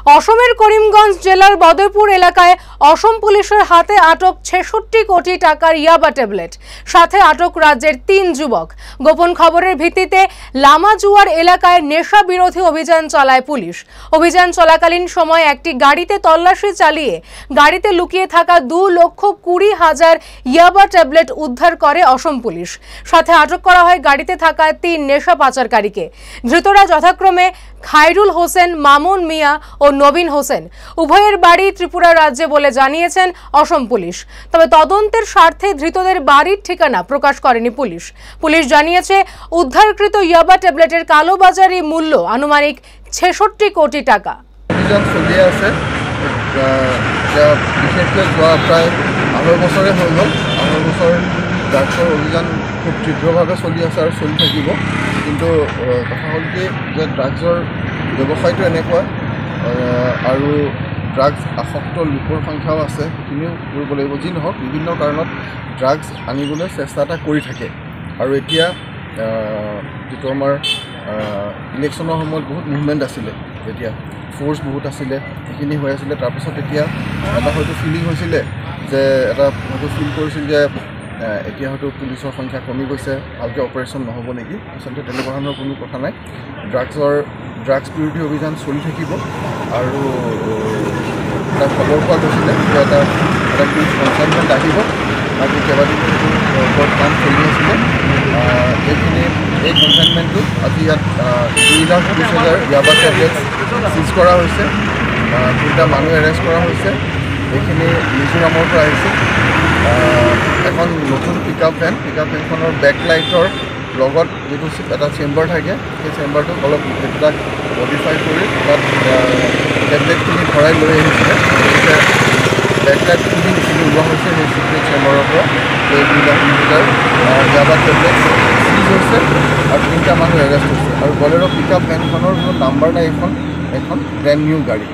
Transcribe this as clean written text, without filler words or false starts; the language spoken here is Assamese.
অসমের করিমগঞ্জ জেলার বদয়পুর এলাকায় অসম পুলিশের হাতে আটক ৬৬ কোটি টাকার ইয়াবা ট্যাবলেট, সাথে আটক রাজ্যের ৩ যুবক। গোপন খবরের ভিত্তিতে লামাজুয়ার এলাকায় নেশা বিরোধী অভিযান চালায় পুলিশ। অভিযান চলাকালীন সময় একটি গাড়িতে তল্লাশি চালিয়ে গাড়িতে লুকিয়ে থাকা ২,২০,০০০ ইয়াবা ট্যাবলেট উদ্ধার করে অসম পুলিশ। সাথে আটক করা হয় গাড়িতে থাকা ৩ নেশা পাচারকারীকে। ধৃতরা যথাক্রমে খায়রুল হোসেন, মামুন মিয়া ও নবীন হোসেন। উভয়ের বাড়ি ত্রিপুরা রাজ্যে বলে জানিয়েছেন অসম পুলিশ। তবে তদন্তের স্বার্থে ধৃতদের বাড়ির ঠিকানা প্রকাশ করেনি পুলিশ। পুলিশ জানিয়েছে উদ্ধারকৃত ইয়াবা ট্যাবলেটের কালোবাজারি মূল্য আনুমানিক ৬৬ কোটি টাকা। অভিযান চলি আছে, বিশেষকৈ যোৱা প্ৰায় ২.৫ বছৰে হৈ গ'ল। ২.৫ বছৰ ড্ৰাগছৰ অভিযান খুব তীব্ৰভাৱে চলি আছে আৰু চলি থাকিব। কিন্তু কথা হ'ল কি যে ড্ৰাগছৰ ব্যৱসায়টো এনেকুৱা আৰু ড্ৰাগছ আসক্ত লোকৰ সংখ্যাও আছে, সেইখিনিও কৰিব লাগিব। যি নহওক বিভিন্ন কাৰণত ড্ৰাগছ আনিবলৈ চেষ্টা এটা কৰি থাকে। আৰু এতিয়া যিটো আমাৰ ইলেকশ্যনৰ সময়ত বহুত মুভমেণ্ট আছিলে, তেতিয়া ফ'ৰ্চ বহুত আছিলে, সেইখিনি হৈ আছিলে। তাৰপিছত এতিয়া এটা হয়তো ফিলিং হৈছিলে যে এটা হয়তো ফিল কৰিছিল যে এতিয়া হয়তো পুলিচৰ সংখ্যা কমি গৈছে, ভালকৈ অপাৰেশ্যন নহ'ব নেকি। আচলতে তেনেকুৱা ধৰণৰ কোনো কথা নাই। ড্ৰাগছ বিৰোধী অভিযান চলি থাকিব। আৰু এটা খবৰ পোৱা গৈছিলে যে এটা পুলিচ কনচাইনমেণ্ট আহিব, বাকী কেইবাদিনো ওপৰত কাম চলি আছিলে। এই কনচাইনমেণ্টটো আজি ইয়াত ২,২০,০০০ ইয়াবা ট্যাবলেট চিজ কৰা হৈছে। ৩টা মানুহ এৰেষ্ট কৰা হৈছে। এইখিনি মিজোৰামৰ পৰা আহিছে। এখন নতুন পিকআপ ভেনখনৰ বেকলাইটৰ লগত যিটো এটা চেম্বাৰ থাকে, সেই চেম্বাৰটোক অলপ এইবিলাক মডিফাই কৰি তাত টেবলেটখিনি ভৰাই লৈ আহিছিলে। গতিকে বেকলাইটখিনি যিখিনি ওলোৱা হৈছে সেই চিক্ৰেট চেম্বাৰৰ পৰা এই ২,২০,০০০ ইয়াবা টেবলেট চিজ হৈছে আৰু 3টা মানুহ এৰেষ্ট হৈছে। আৰু বলেৰ' পিকআপ ভেনখনৰ কোনো নাম্বাৰ নাই, এখন ব্ৰেণ্ড নিউ গাড়ী।